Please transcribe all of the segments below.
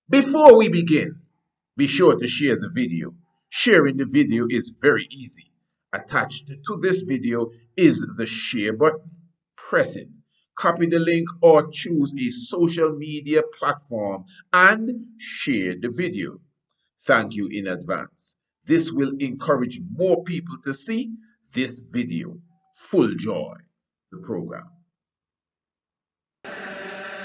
Before we begin, be sure to share the video. Sharing the video is very easy. Attached to this video is the share button. Press it. Copy the link or choose a social media platform and share the video. Thank you in advance. This will encourage more people to see this video. Full joy, the program.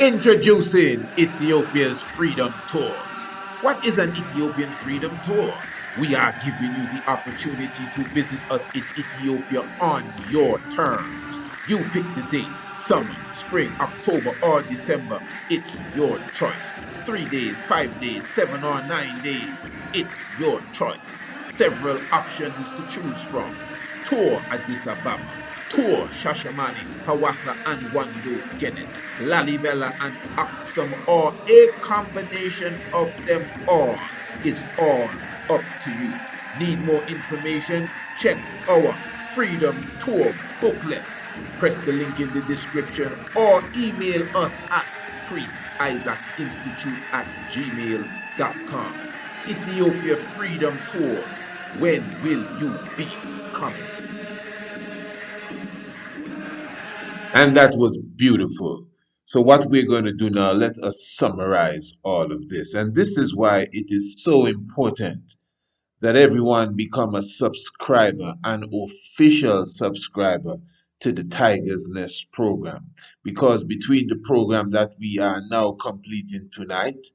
Introducing Ethiopia's Freedom Tours. What is an Ethiopian Freedom Tour? We are giving you the opportunity to visit us in Ethiopia on your terms. You pick the date, summer, spring, October, or December. It's your choice. 3 days, 5 days, 7 or 9 days. It's your choice. Several options to choose from. Tour Addis Ababa, Tour Shashamani, Hawassa and Wando Genet, Lalibela and Aksum, or a combination of them all. It's all up to you. Need more information? Check our Freedom Tour booklet. Press the link in the description or email us at priestisaacinstitute@gmail.com. Ethiopia Freedom Tours. When will you be coming? And that was beautiful. So what we're going to do now, let us summarize all of this. And this is why it is so important that everyone become a subscriber, an official subscriber to the Tiger's Nest program. Because between the program that we are now completing tonight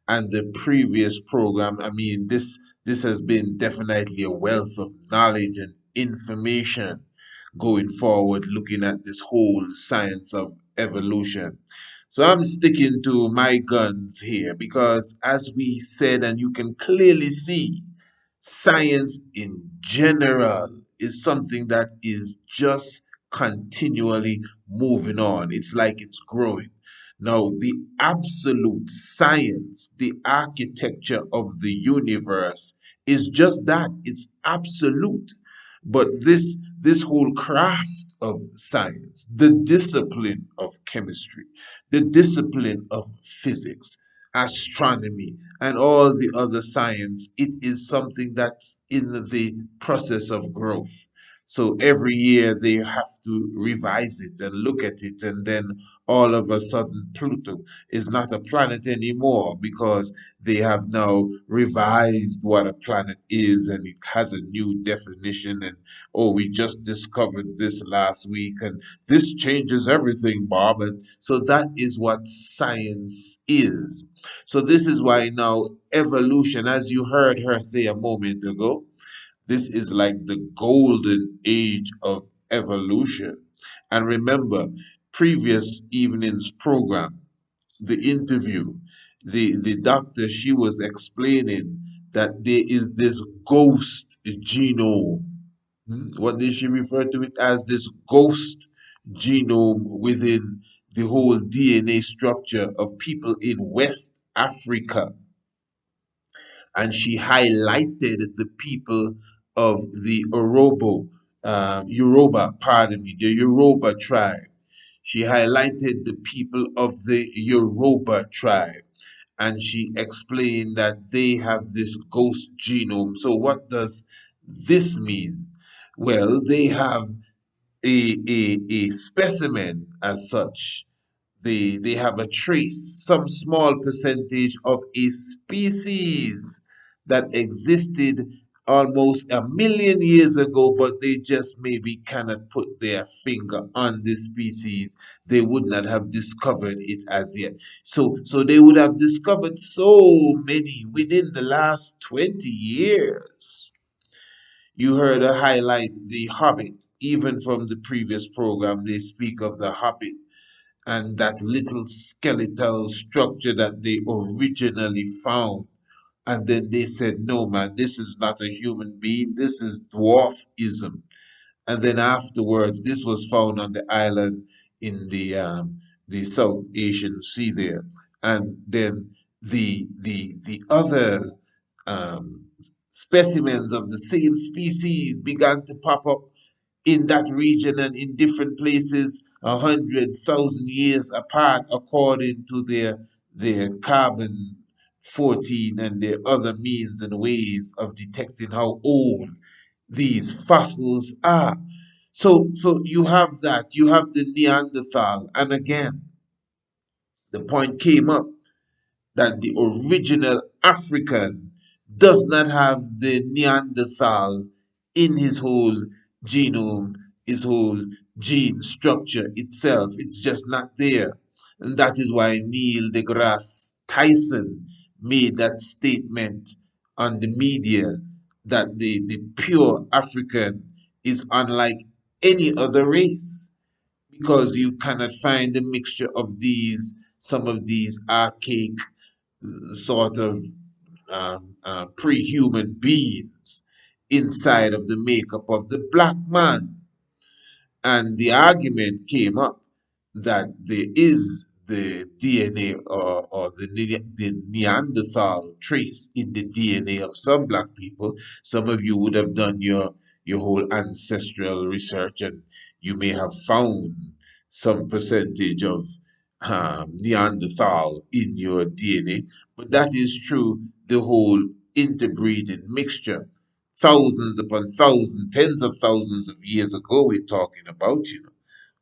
and the previous program, I mean, this has been definitely a wealth of knowledge and information going forward, looking at this whole science of evolution. So I'm sticking to my guns here because, as we said, and you can clearly see, science in general is something that is just continually moving on. It's like it's growing. Now, the absolute science, the architecture of the universe is just that. It's absolute. But this whole craft of science, the discipline of chemistry, the discipline of physics, astronomy, and all the other science, it is something that's in the process of growth. So every year they have to revise it and look at it, and then all of a sudden Pluto is not a planet anymore because they have now revised what a planet is and it has a new definition. And oh, we just discovered this last week and this changes everything, Bob. And so that is what science is. So this is why now evolution, as you heard her say a moment ago, this is like the golden age of evolution. And remember, previous evening's program, the interview, the doctor, she was explaining that there is this ghost genome. What did she refer to it as? This ghost genome within the whole DNA structure of people in West Africa. And she highlighted the people of the the Yoruba tribe. She highlighted the people of the Yoruba tribe, and she explained that they have this ghost genome. So what does this mean? Well, they have a specimen as such. They have a trace, some small percentage of a species that existed almost 1 million years ago, but they just maybe cannot put their finger on this species. They would not have discovered it as yet. So they would have discovered so many within the last 20 years. You heard her highlight the Hobbit. Even from the previous program, they speak of the Hobbit and that little skeletal structure that they originally found. And then they said, no, man, this is not a human being. This is dwarfism. And then afterwards, this was found on the island in the South Asian Sea there. And then the other um, specimens of the same species began to pop up in that region and in different places 100,000 years apart according to their carbon 14, and there are other means and ways of detecting how old these fossils are. So you have that. You have the Neanderthal, and again, the point came up that the original African does not have the Neanderthal in his whole genome, his whole gene structure itself. It's just not there. And that is why Neil deGrasse Tyson made that statement on the media that the pure African is unlike any other race because you cannot find a mixture of these, some of these archaic sort of pre-human beings inside of the makeup of the black man. And the argument came up that there is the DNA or the Neanderthal trace in the DNA of some black people. Some of you would have done your whole ancestral research and you may have found some percentage of Neanderthal in your DNA. But that is true, the whole interbreeding mixture thousands upon thousands, tens of thousands of years ago, we're talking about,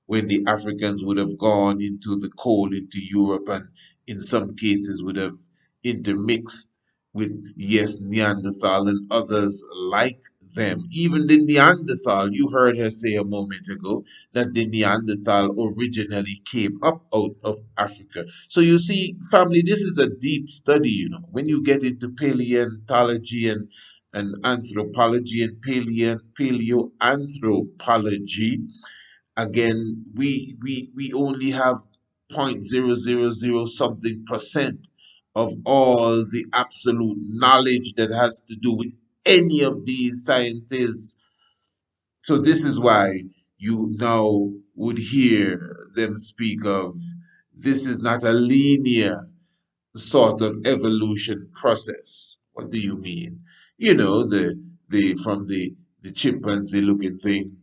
when the Africans would have gone into the cold, into Europe, and in some cases would have intermixed with, yes, Neanderthal and others like them. Even the Neanderthal, you heard her say a moment ago that the Neanderthal originally came up out of Africa. So you see, family, this is a deep study, When you get into paleontology and anthropology and paleoanthropology, again, we only have 0.000 something percent of all the absolute knowledge that has to do with any of these scientists. So this is why you now would hear them speak of this is not a linear sort of evolution process. What do you mean? The from the chimpanzee looking thing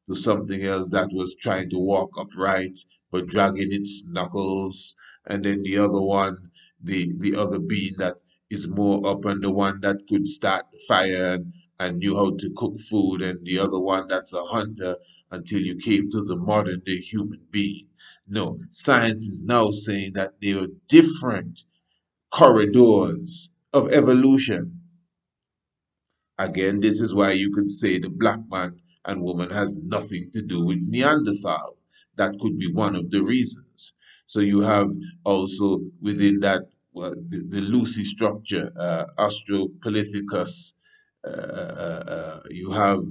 to something else that was trying to walk upright but dragging its knuckles, and then the other one, the other being that is more up, and the one that could start the fire and knew how to cook food, and the other one that's a hunter until you came to the modern day human being. No, science is now saying that they are different corridors of evolution. Again, this is why you could say the black man and woman has nothing to do with Neanderthal. That could be one of the reasons. So you have also within that, well, the Lucy structure, Australopithecus. You have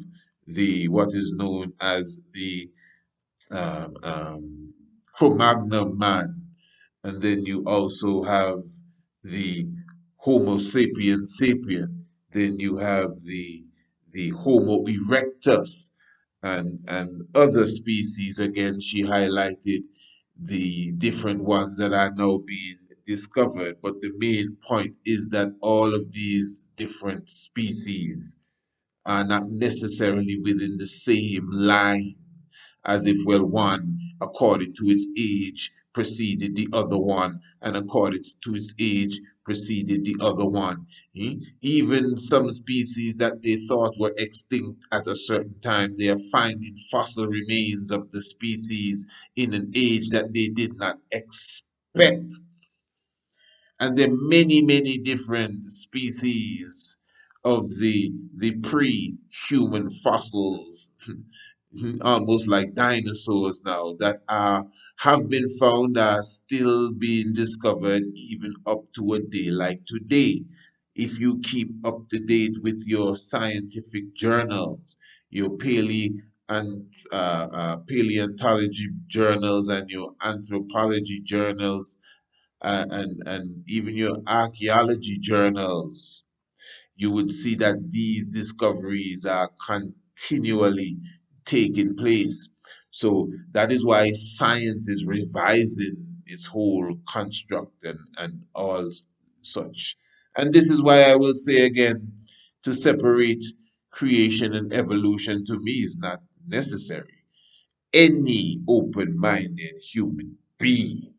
the what is known as the Cro-Magnon man, and then you also have the Homo sapiens sapien. Then you have the Homo erectus and other species. Again, she highlighted the different ones that are now being discovered. But the main point is that all of these different species are not necessarily within the same line, as if, well, one, according to its age, preceded the other one, and according to its age, preceded the other one. Even some species that they thought were extinct at a certain time, they are finding fossil remains of the species in an age that they did not expect. And there are many, many different species of the pre-human fossils, almost like dinosaurs now, that are have been found, are still being discovered even up to a day like today. If you keep up to date with your scientific journals, your paleontology journals and your anthropology journals, and even your archaeology journals, you would see that these discoveries are continually taking place. So that is why science is revising its whole construct and all such. And this is why I will say again, to separate creation and evolution to me is not necessary. Any open minded human being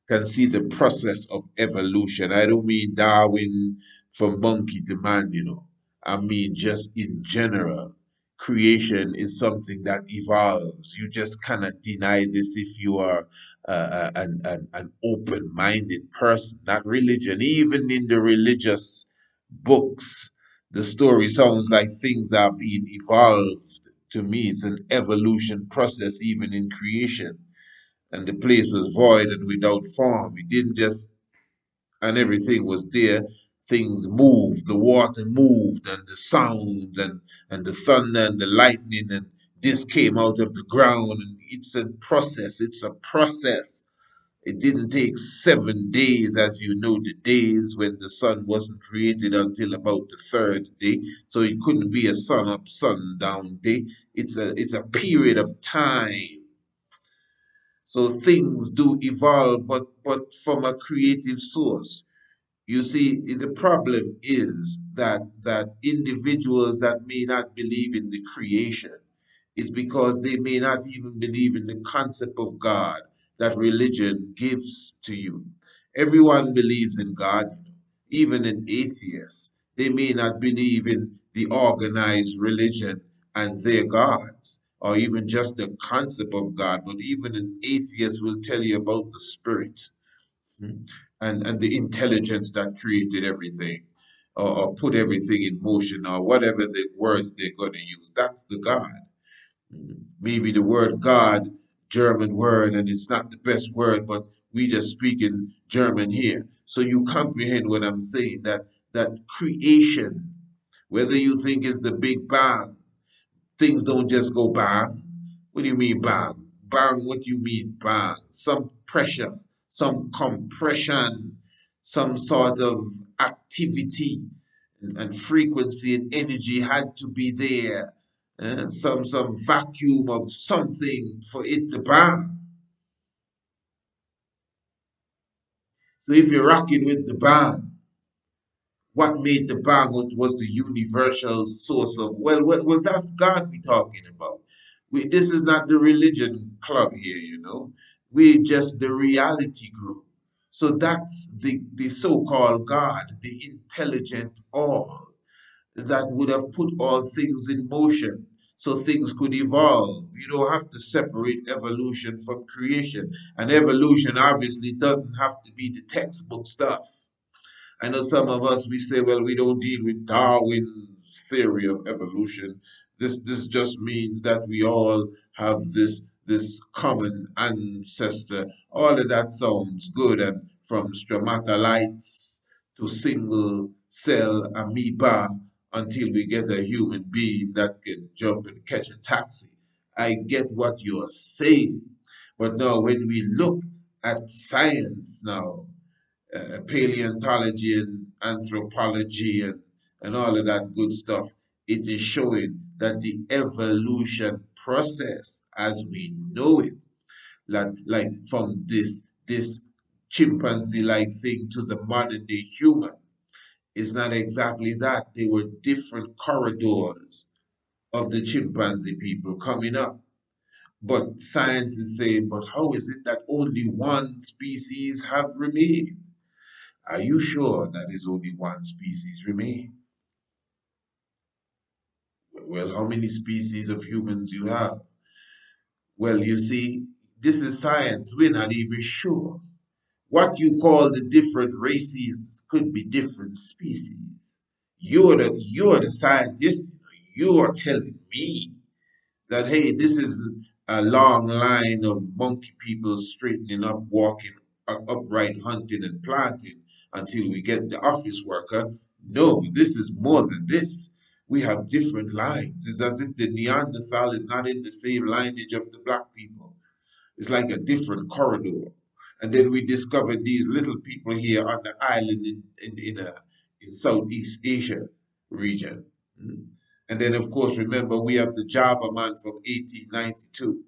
can see the process of evolution. I don't mean Darwin from monkey to man, you know. I mean just in general. Creation is something that evolves. You just cannot deny this if you are an open minded person, not religion. Even in the religious books, the story sounds like things are being evolved. To me, it's an evolution process, even in creation. And the place was void and without form. It didn't just, and everything was there. Things moved, the water moved, and the sound, and the thunder, and the lightning, and this came out of the ground. And it's a process. It's a process. It didn't take 7 days, as you know, the days when the sun wasn't created until about the third day. So it couldn't be a sun up, sun down day. It's a period of time. So things do evolve, but from a creative source. You see, the problem is that individuals that may not believe in the creation is because they may not even believe in the concept of God that religion gives to you. Everyone believes in God, even an atheist. They may not believe in the organized religion and their gods, or even just the concept of God, but even an atheist will tell you about the spirit, and the intelligence that created everything, or put everything in motion, or whatever the words they're going to use. That's the God. Maybe the word God, German word, and it's not the best word, but we just speak in German here. So you comprehend what I'm saying, that creation, whether you think it's the Big Bang, things don't just go bang. What do you mean bang? Bang, what do you mean bang? Some pressure, some compression, some sort of activity and frequency and energy had to be there. Some vacuum of something for it to bang. So if you're rocking with the bang, what made the bang? What was the universal source of? Well, that's God we talking about. This is not the religion club here, you know. We just the reality group. So that's the so-called God, the intelligent all that would have put all things in motion so things could evolve. You don't have to separate evolution from creation. And evolution obviously doesn't have to be the textbook stuff. I know some of us we say, well, we don't deal with Darwin's theory of evolution. This just means that we all have this common ancestor. All of that sounds good, and from stromatolites to single cell amoeba until we get a human being that can jump and catch a taxi. I get what you're saying. But now when we look at science now, paleontology and anthropology and all of that good stuff, it is showing that the evolution process as we know it, like from this chimpanzee like thing to the modern day human, is not exactly that. They were different corridors of the chimpanzee people coming up. But science is saying, but how is it that only one species have remained? Are you sure that is only one species remain? Well, how many species of humans you have? Well, you see, this is science. We're not even sure. What you call the different races could be different species. You're the scientist. You are telling me that hey, this is a long line of monkey people straightening up, walking upright, hunting and planting until we get the office worker. No, this is more than this. We have different lines. It's as if the Neanderthal is not in the same lineage of the black people. It's like a different corridor. And then we discovered these little people here on the island in Southeast Asia region. Mm. And then, of course, remember, we have the Java man from 1892.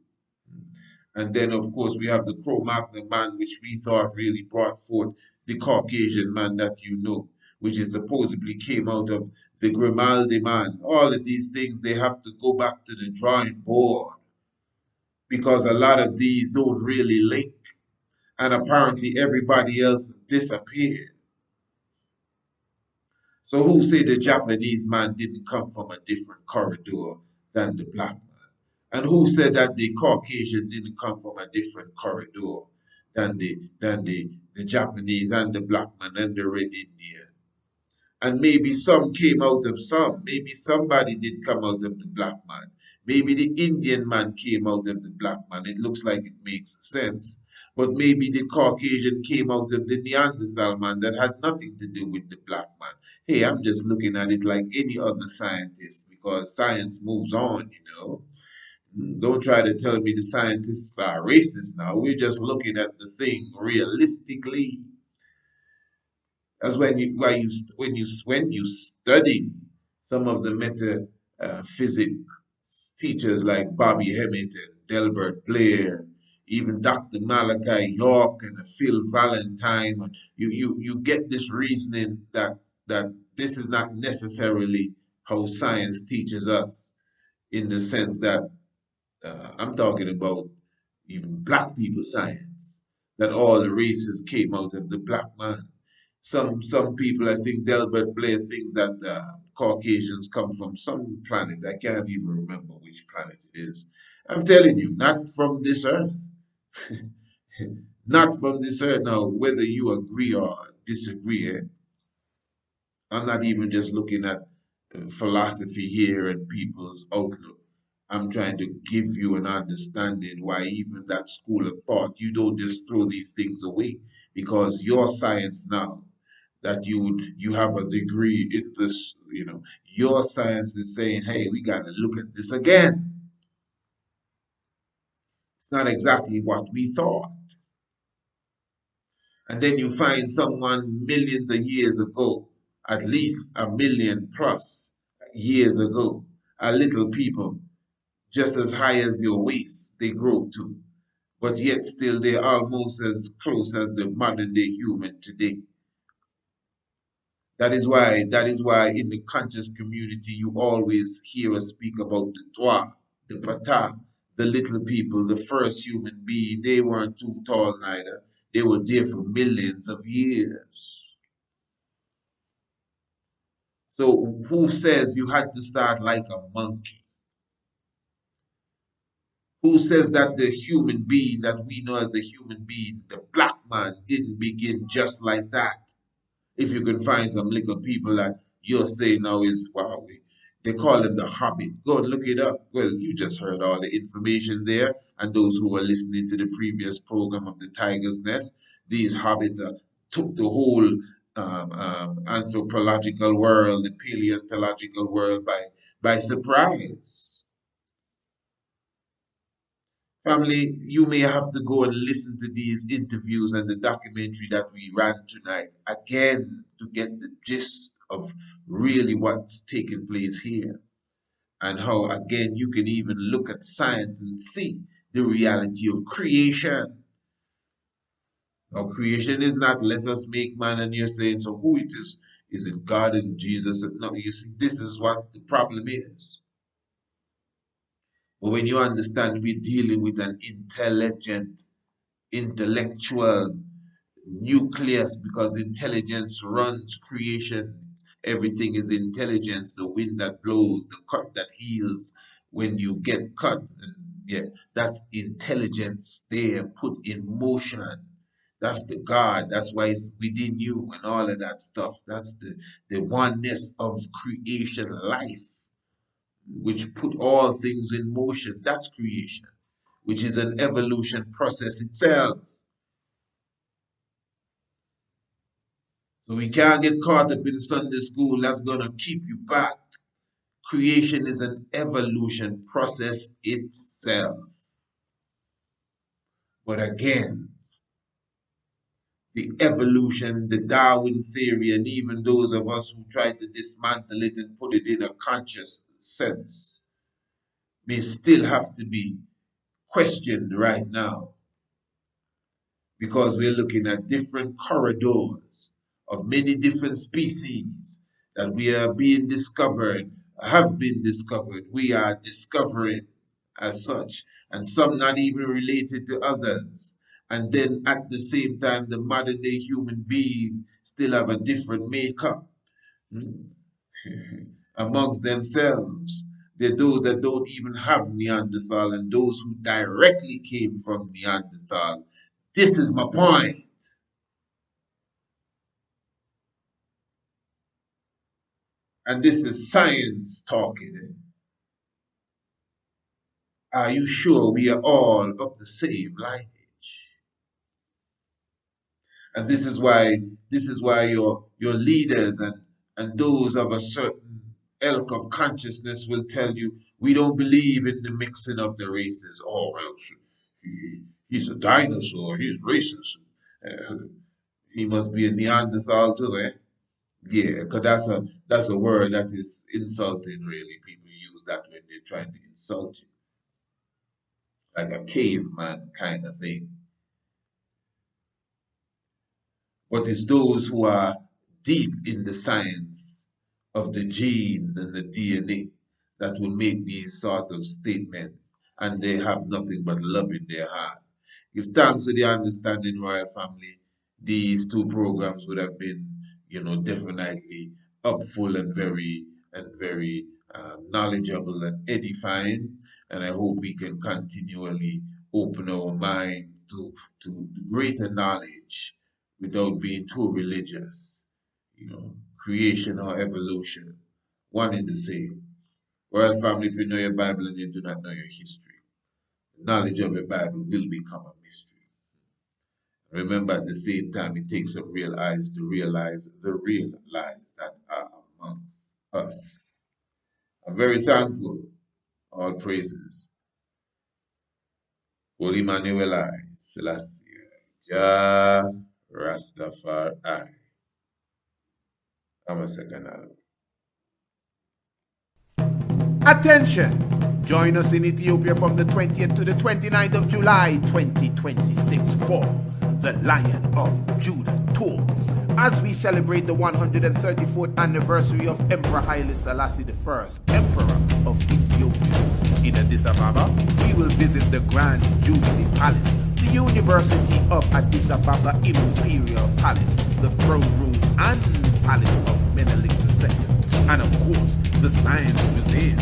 And then, of course, we have the Cro-Magnon man, which we thought really brought forth the Caucasian man that you know, which is supposedly came out of the Grimaldi man. All of these things, they have to go back to the drawing board because a lot of these don't really link. and apparently everybody else disappeared. So who said the Japanese man didn't come from a different corridor than the black man? And who said that the Caucasian didn't come from a different corridor than the Japanese and the black man and the red Indian? And maybe some came out of some. Maybe somebody did come out of the black man. Maybe the Indian man came out of the black man. It looks like it makes sense. But maybe the Caucasian came out of the Neanderthal man that had nothing to do with the black man. Hey, I'm just looking at it like any other scientist because science moves on, you know. Don't try to tell me the scientists are racist now. We're just looking at the thing realistically. That's when you study some of the physics teachers like Bobby Hemmett and Delbert Blair, even Dr. Malachi York and Phil Valentine, you get this reasoning that this is not necessarily how science teaches us in the sense that I'm talking about even black people science, that all the races came out of the black man. Some people, I think Delbert Blair thinks that Caucasians come from some planet. I can't even remember which planet it is. I'm telling you, not from this earth. Not from this earth. Now, whether you agree or disagree, I'm not even just looking at philosophy here and people's outlook. I'm trying to give you an understanding why even that school of thought, you don't just throw these things away because your science now that you have a degree in this, your science is saying, hey, we got to look at this again. It's not exactly what we thought. And then you find someone millions of years ago, at least a million plus years ago, a little people just as high as your waist they grow to, but yet still they're almost as close as the modern day human today. That is why in the conscious community you always hear us speak about the Twa, the Pata, the little people, the first human being. They weren't too tall neither. They were there for millions of years. So who says you had to start like a monkey? Who says that the human being that we know as the human being, the black man, didn't begin just like that? If you can find some little people that you're saying now is, wow, they call them the Hobbit. Go and look it up. Well, you just heard all the information there. And those who were listening to the previous program of the Tiger's Nest, these Hobbits took the whole anthropological world, the paleontological world by surprise. Family, you may have to go and listen to these interviews and the documentary that we ran tonight again to get the gist of really what's taking place here and how, again, you can even look at science and see the reality of creation. Now, creation is not let us make man and you're saying, so who it is? Is it God and Jesus? No, you see, this is what the problem is. But when you understand we're dealing with an intellectual nucleus because intelligence runs creation. Everything is intelligence. The wind that blows, the cut that heals when you get cut. And yeah, that's intelligence there put in motion. That's the God. That's why it's within you and all of that stuff. That's the oneness of creation life, which put all things in motion. That's creation, which is an evolution process itself. So we can't get caught up in Sunday school. That's going to keep you back. Creation is an evolution process itself. But again, the evolution, the Darwin theory, and even those of us who try to dismantle it and put it in a conscious sense may still have to be questioned right now because we're looking at different corridors of many different species that we are being discovered, have been discovered, we are discovering as such, and some not even related to others. And then at the same time, the modern day human being still have a different makeup. Hmm? Amongst themselves. There are those that don't even have Neanderthal and those who directly came from Neanderthal. This is my point. And this is science talking. Are you sure we are all of the same lineage? And this is why your leaders and those of a certain ilk of consciousness will tell you we don't believe in the mixing of the races. Oh well, he's a dinosaur. He's racist. Uh, he must be a Neanderthal too, eh? Yeah, because that's a word that is insulting. Really, people use that when they're trying to insult you, like a caveman kind of thing. But it's those who are deep in the science of the genes and the DNA that will make these sort of statements, and they have nothing but love in their heart. If thanks to the understanding royal family, these two programs would have been, definitely upful and very knowledgeable and edifying. And I hope we can continually open our mind to greater knowledge without being too religious. Creation or evolution, one and the same. Royal family, if you know your Bible and you do not know your history, the knowledge of your Bible will become a mystery. Remember, at the same time, it takes some real eyes to realize the real lies that are amongst us. I'm very thankful. All praises. Holy Emmanuel I, Selassie, Jah Rastafari. I'm a second album. Attention! Join us in Ethiopia from the 20th to the 29th of July 2026 for the Lion of Judah Tour, as we celebrate the 134th anniversary of Emperor Haile Selassie I, Emperor of Ethiopia. In Addis Ababa, we will visit the Grand Jubilee Palace, the University of Addis Ababa Imperial Palace, the Throne Room and Palace of Menelik II, and of course, the Science Museum,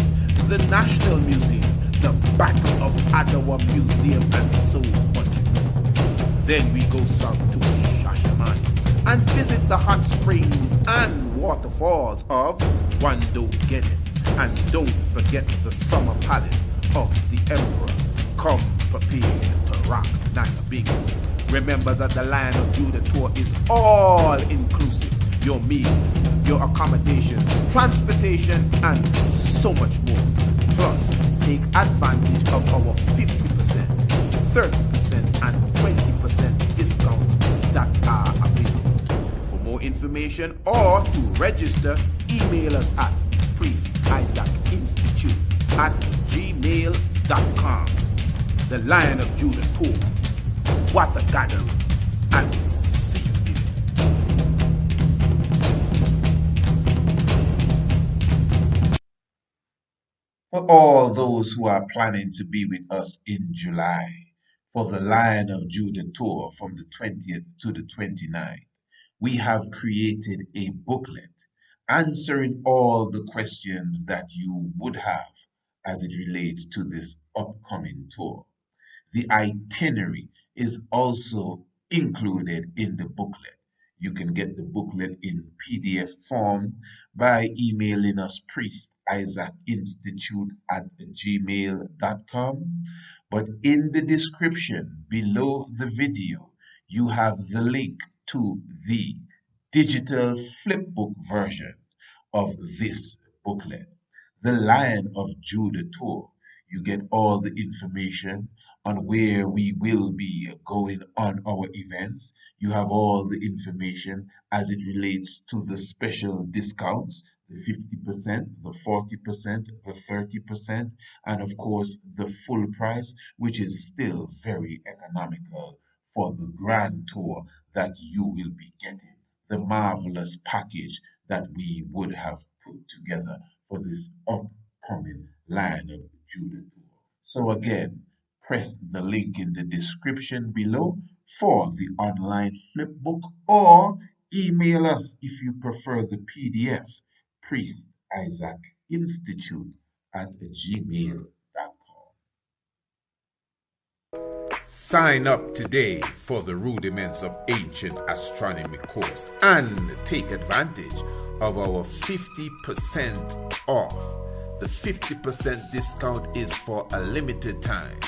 the National Museum, the Battle of Adwa Museum, and so much more. Then we go south to Shashamane and visit the hot springs and waterfalls of Wando Gede. And don't forget the summer palace of the Emperor. Come prepared to rock Nayabingo. Remember that the Lion of Judah Tour is all inclusive. Your meals, your accommodations, transportation, and so much more. Plus, take advantage of our 50%, 30%, and 20% discounts that are available. For more information or to register, email us at priestisaacinstitute@gmail.com. The Lion of Judah Tour. What a gathering. And see you there. For all those who are planning to be with us in July for the Lion of Judah tour from the 20th to the 29th, we have created a booklet answering all the questions that you would have as it relates to this upcoming tour. The itinerary is also included in the booklet. You can get the booklet in PDF form by emailing us priestisaacinstitute@gmail.com. But in the description below the video, you have the link to the digital flipbook version of this booklet, The Lion of Judah Tour. You get all the information on where we will be going on our events. You have all the information as it relates to the special discounts, the 50%, the 40%, the 30%, and of course the full price, which is still very economical for the grand tour that you will be getting. The marvelous package that we would have put together for this upcoming Lion of Judah tour. So again, press the link in the description below for the online flipbook, or email us if you prefer the PDF, Priest Isaac Institute at gmail.com. Sign up today for the Rudiments of Ancient Astronomy course and take advantage of our 50% off. The 50% discount is for a limited time,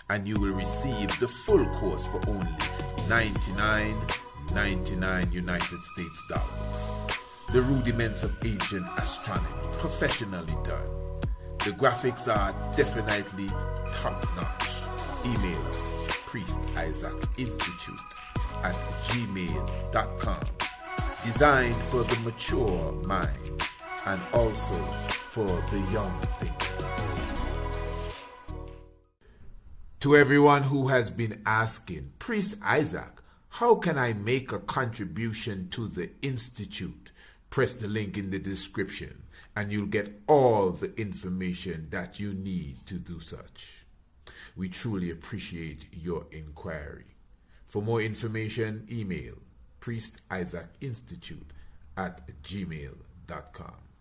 and you will receive the full course for only $99.99 United States dollars. The Rudiments of Ancient Astronomy, professionally done. The graphics are definitely top-notch. Email us, Priest Isaac Institute at gmail.com. Designed for the mature mind and also for the young thinker. To everyone who has been asking, Priest Isaac, how can I make a contribution to the Institute? Press the link in the description and you'll get all the information that you need to do such. We truly appreciate your inquiry. For more information, email priestisaacinstitute at gmail.com.